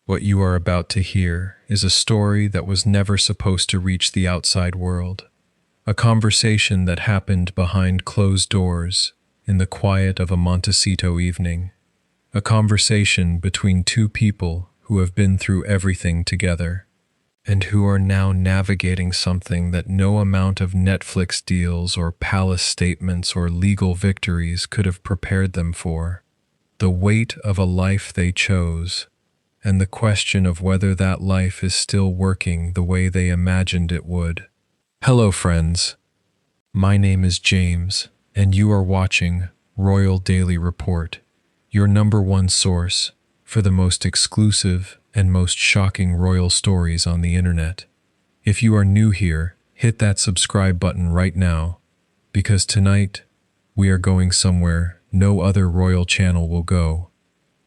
What you are about to hear is a story that was never supposed to reach the outside world. A conversation that happened behind closed doors in the quiet of a Montecito evening. A conversation between two people who have been through everything together and who are now navigating something that no amount of Netflix deals or palace statements or legal victories could have prepared them for. The weight of a life they chose, and the question of whether that life is still working the way they imagined it would. Hello, friends. My name is James, and you are watching Royal Daily Report, your #1 source for the most exclusive and most shocking royal stories on the internet. If you are new here, hit that subscribe button right now, because tonight we are going somewhere no other royal channel will go.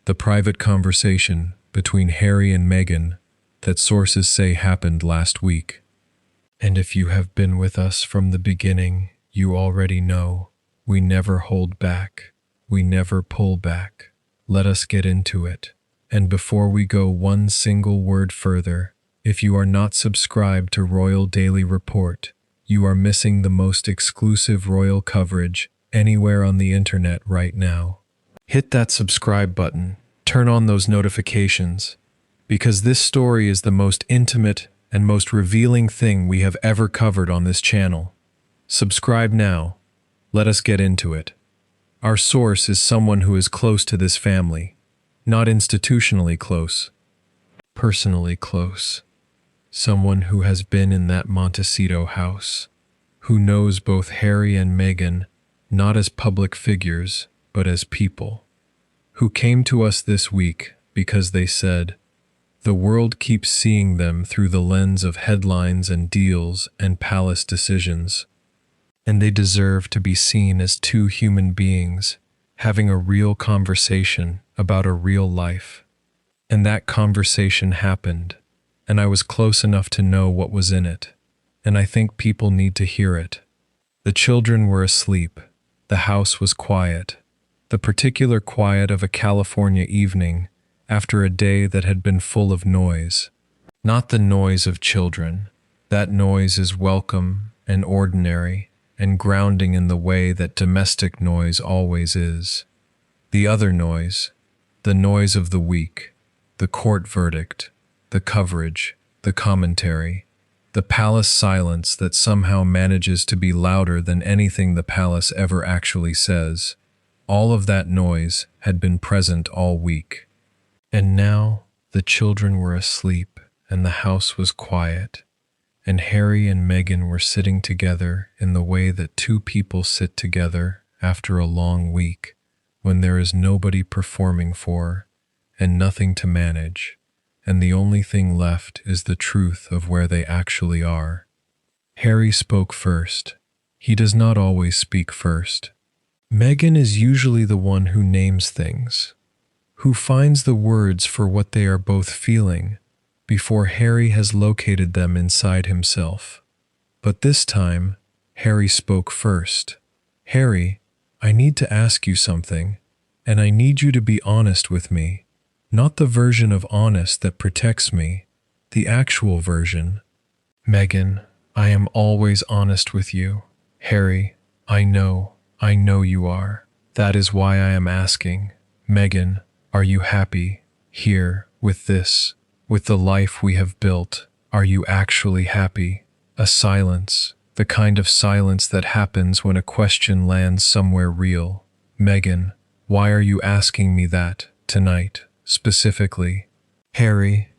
The private conversation between Harry and Meghan that sources say happened last week. And if you have been with us from the beginning, you already know we never hold back, we never pull back. Let us get into it. And before we go one single word further, if you are not subscribed to Royal Daily Report, you are missing the most exclusive royal coverage anywhere on the internet right now. Hit that subscribe button, turn on those notifications, because this story is the most intimate and most revealing thing we have ever covered on this channel. Subscribe now. Let us get into it. Our source is someone who is close to this family. Not institutionally close, personally close. Someone who has been in that Montecito house, who knows both Harry and Meghan, not as public figures, but as people, who came to us this week because they said, the world keeps seeing them through the lens of headlines and deals and palace decisions, and they deserve to be seen as two human beings having a real conversation about a real life. And that conversation happened, and I was close enough to know what was in it, and I think people need to hear it. The children were asleep. The house was quiet. The particular quiet of a California evening after a day that had been full of noise. Not the noise of children. That noise is welcome and ordinary and grounding in the way that domestic noise always is. The other noise, the noise of the week, the court verdict, the coverage, the commentary, the palace silence that somehow manages to be louder than anything the palace ever actually says. All of that noise had been present all week. And now the children were asleep and the house was quiet, and Harry and Meghan were sitting together in the way that two people sit together after a long week, when there is nobody performing for and nothing to manage, and the only thing left is the truth of where they actually are. Harry spoke first. He does not always speak first. Meghan is usually the one who names things, who finds the words for what they are both feeling before Harry has located them inside himself. But this time, Harry spoke first. Harry, I need to ask you something, and I need you to be honest with me. Not the version of honest that protects me, the actual version. Meghan, I am always honest with you. Harry, I know you are. That is why I am asking. Meghan, are you happy here with this? With the life we have built, are you actually happy? A silence, the kind of silence that happens when a question lands somewhere real. Meghan, why are you asking me that tonight, specifically? Harry,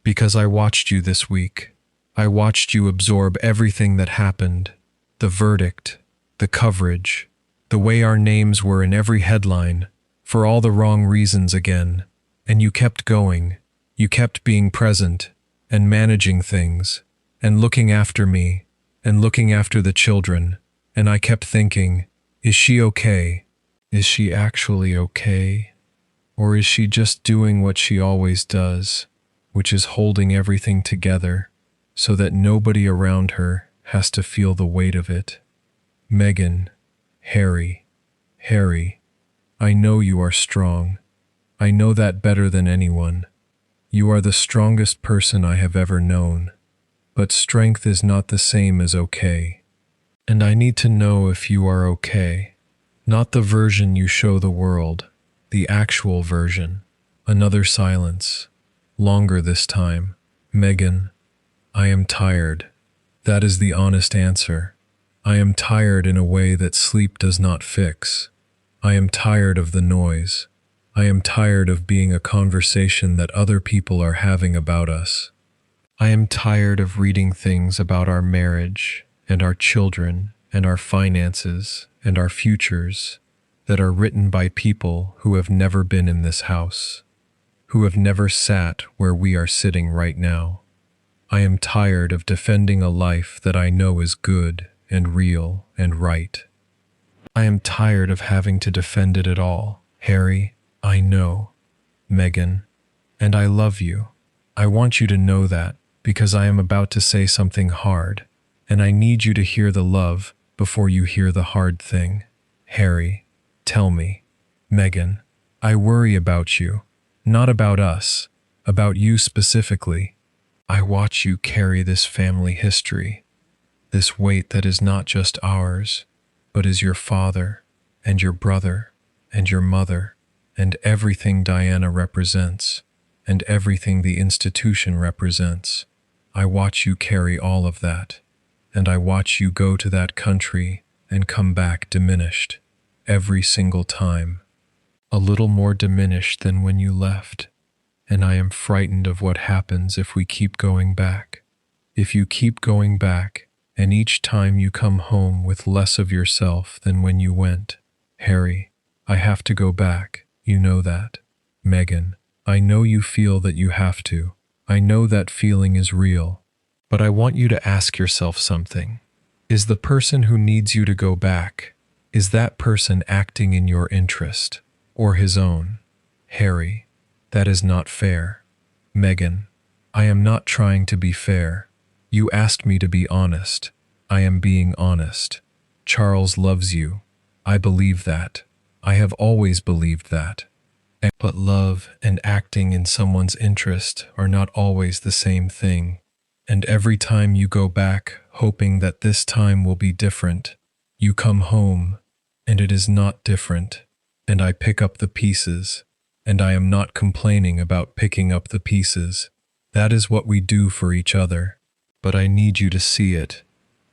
because I watched you this week. I watched you absorb everything that happened. The verdict, the coverage, the way our names were in every headline, for all the wrong reasons again. And you kept going. You kept being present and managing things and looking after me and looking after the children. And I kept thinking, is she okay? Is she actually okay? Or is she just doing what she always does, which is holding everything together so that nobody around her has to feel the weight of it? Meghan, Harry, I know you are strong. I know that better than anyone. You are the strongest person I have ever known, but strength is not the same as okay. And I need to know if you are okay. Not the version you show the world, the actual version. Another silence. Longer this time. Meghan, I am tired. That is the honest answer. I am tired in a way that sleep does not fix. I am tired of the noise. I am tired of being a conversation that other people are having about us. I am tired of reading things about our marriage and our children and our finances and our futures that are written by people who have never been in this house, who have never sat where we are sitting right now. I am tired of defending a life that I know is good and real and right. I am tired of having to defend it at all. Harry, I know. Meghan, and I love you. I want you to know that because I am about to say something hard, and I need you to hear the love before you hear the hard thing. Harry, tell me. Meghan, I worry about you, not about us, about you specifically. I watch you carry this family history, this weight that is not just ours, but is your father and your brother and your mother and everything Diana represents and everything the institution represents. I watch you carry all of that, and I watch you go to that country and come back diminished every single time, a little more diminished than when you left. And I am frightened of what happens if we keep going back. If you keep going back, and each time you come home with less of yourself than when you went. Harry, I have to go back, you know that. Meghan, I know you feel that you have to. I know that feeling is real. But I want you to ask yourself something. Is the person who needs you to go back, is that person acting in your interest, or his own? Harry, that is not fair. Meghan, I am not trying to be fair. You asked me to be honest. I am being honest. Charles loves you. I believe that. I have always believed that. But love and acting in someone's interest are not always the same thing. And every time you go back, hoping that this time will be different, you come home, and it is not different, and I pick up the pieces. And I am not complaining about picking up the pieces. That is what we do for each other. But I need you to see it.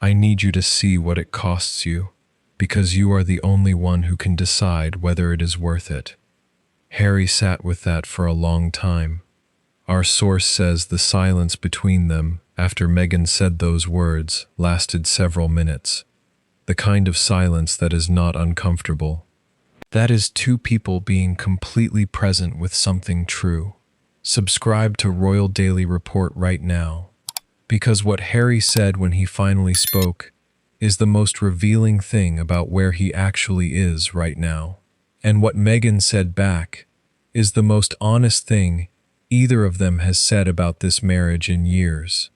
I need you to see what it costs you, because you are the only one who can decide whether it is worth it. Harry sat with that for a long time. Our source says the silence between them after Meghan said those words lasted several minutes. The kind of silence that is not uncomfortable. That is two people being completely present with something true. Subscribe to Royal Daily Report right now, because what Harry said when he finally spoke is the most revealing thing about where he actually is right now. And what Meghan said back is the most honest thing either of them has said about this marriage in years.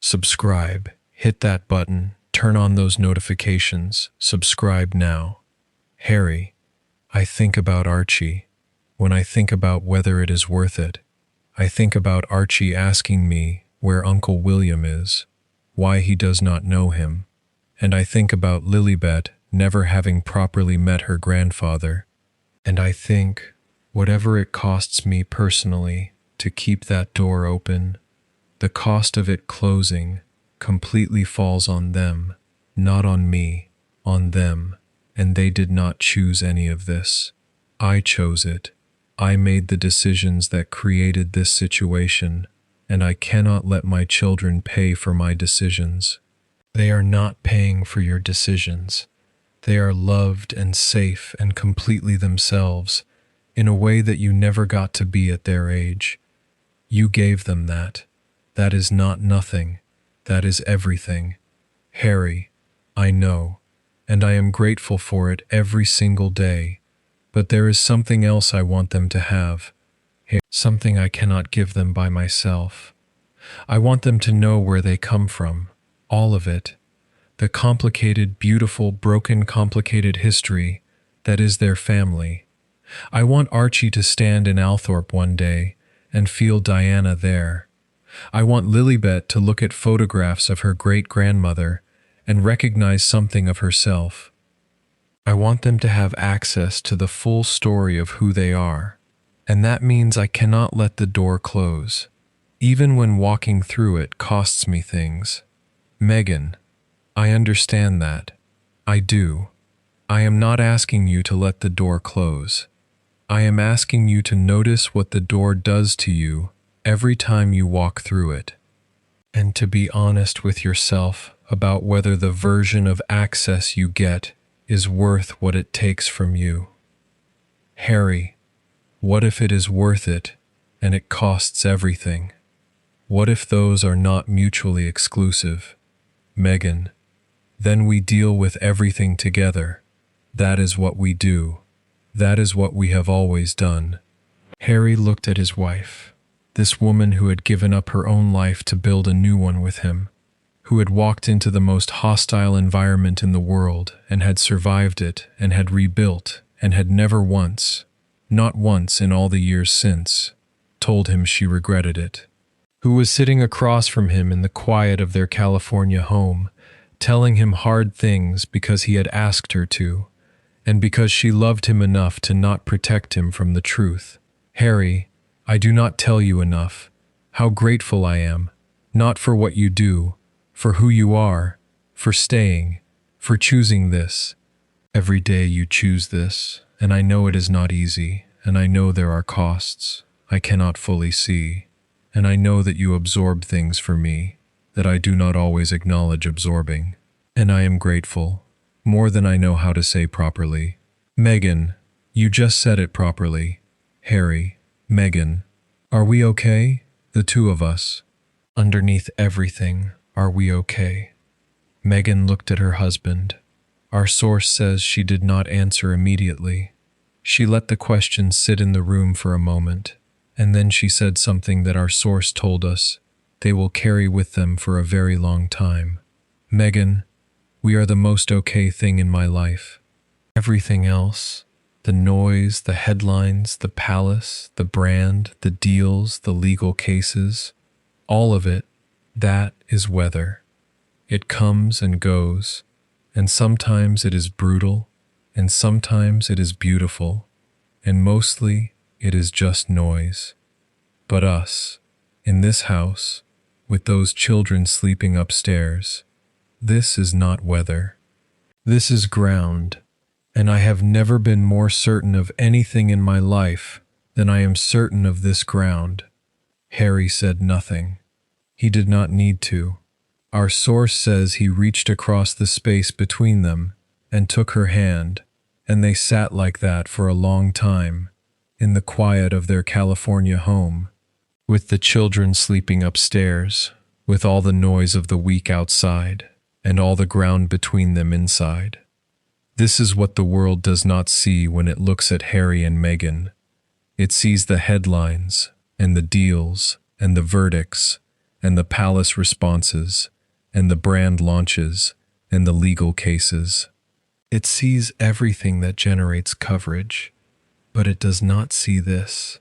Subscribe, hit that button, turn on those notifications, subscribe now. Harry, I think about Archie. When I think about whether it is worth it, I think about Archie asking me where Uncle William is, why he does not know him, and I think about Lilibet never having properly met her grandfather, and I think, whatever it costs me personally to keep that door open, the cost of it closing completely falls on them, not on me, on them. And they did not choose any of this. I chose it. I made the decisions that created this situation, and I cannot let my children pay for my decisions. They are not paying for your decisions. They are loved and safe and completely themselves, in a way that you never got to be at their age. You gave them that. That is not nothing. That is everything. Harry, I know. And I am grateful for it every single day. But there is something else I want them to have. Something I cannot give them by myself. I want them to know where they come from. All of it. The complicated, beautiful, broken, complicated history that is their family. I want Archie to stand in Althorpe one day and feel Diana there. I want Lilibet to look at photographs of her great-grandmother and recognize something of herself. I want them to have access to the full story of who they are, and that means I cannot let the door close, even when walking through it costs me things. Meghan, I understand that. I do. I am not asking you to let the door close. I am asking you to notice what the door does to you every time you walk through it, and to be honest with yourself about whether the version of access you get is worth what it takes from you. Harry, what if it is worth it and it costs everything? What if those are not mutually exclusive? Meghan, then we deal with everything together. That is what we do. That is what we have always done. Harry looked at his wife, this woman who had given up her own life to build a new one with him, who had walked into the most hostile environment in the world and had survived it and had rebuilt and had never once, not once in all the years since, told him she regretted it, who was sitting across from him in the quiet of their California home, telling him hard things because he had asked her to, and because she loved him enough to not protect him from the truth. Harry, I do not tell you enough how grateful I am, not for what you do, for who you are, for staying, for choosing this. Every day you choose this, and I know it is not easy, and I know there are costs I cannot fully see, and I know that you absorb things for me that I do not always acknowledge absorbing, and I am grateful, more than I know how to say properly. Meghan, you just said it properly. Harry, Meghan, are we okay? The two of us. Underneath everything, are we okay? Meghan looked at her husband. Our source says she did not answer immediately. She let the question sit in the room for a moment, and then she said something that our source told us they will carry with them for a very long time. Meghan, we are the most okay thing in my life. Everything else, the noise, the headlines, the palace, the brand, the deals, the legal cases, all of it, that is weather. It comes and goes, and sometimes it is brutal, and sometimes it is beautiful, and mostly it is just noise. But us, in this house, with those children sleeping upstairs, this is not weather. This is ground, and I have never been more certain of anything in my life than I am certain of this ground. Harry said nothing. He did not need to. Our source says he reached across the space between them and took her hand, and they sat like that for a long time, in the quiet of their California home, with the children sleeping upstairs, with all the noise of the week outside, and all the ground between them inside. This is what the world does not see when it looks at Harry and Meghan. It sees the headlines, and the deals, and the verdicts, and the palace responses, and the brand launches, and the legal cases. It sees everything that generates coverage, but it does not see this.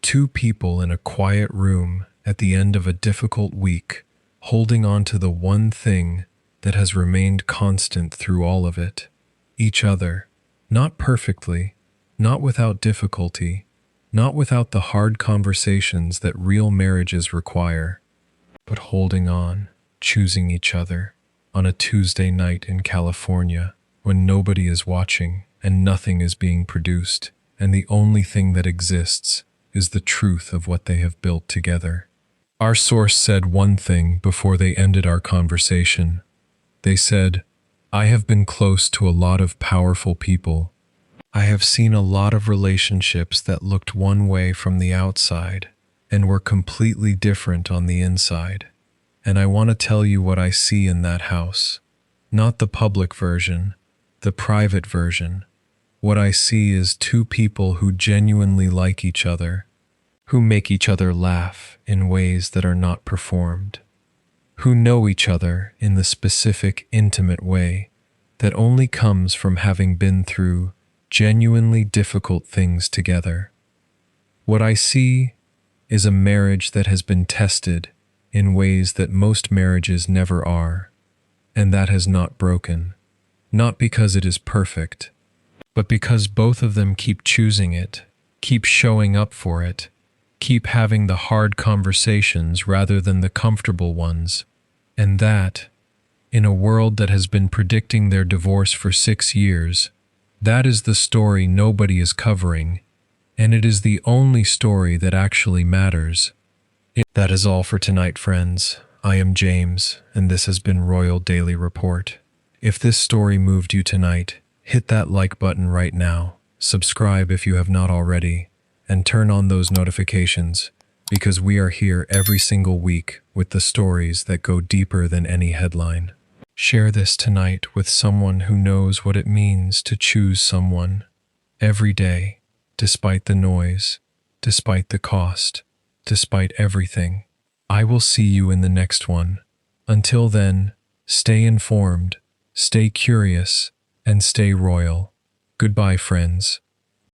Two people in a quiet room at the end of a difficult week, holding on to the one thing that has remained constant through all of it. Each other, not perfectly, not without difficulty, not without the hard conversations that real marriages require, but holding on, choosing each other, on a Tuesday night in California, when nobody is watching and nothing is being produced, and the only thing that exists is the truth of what they have built together. Our source said one thing before they ended our conversation. They said, I have been close to a lot of powerful people. I have seen a lot of relationships that looked one way from the outside and were completely different on the inside. And I want to tell you what I see in that house. Not the public version, the private version. What I see is two people who genuinely like each other, who make each other laugh in ways that are not performed, who know each other in the specific, intimate way that only comes from having been through genuinely difficult things together. What I see is a marriage that has been tested in ways that most marriages never are, and that has not broken. Not because it is perfect, but because both of them keep choosing it, keep showing up for it, keep having the hard conversations rather than the comfortable ones. And that, in a world that has been predicting their divorce for 6 years, that is the story nobody is covering, and it is the only story that actually matters. That is all for tonight, friends. I am James, and this has been Royal Daily Report. If this story moved you tonight, hit that like button right now, subscribe if you have not already, and turn on those notifications, because we are here every single week with the stories that go deeper than any headline. Share this tonight with someone who knows what it means to choose someone every day, despite the noise, despite the cost, despite everything. I will see you in the next one. Until then, stay informed, stay curious, and stay royal. Goodbye, friends.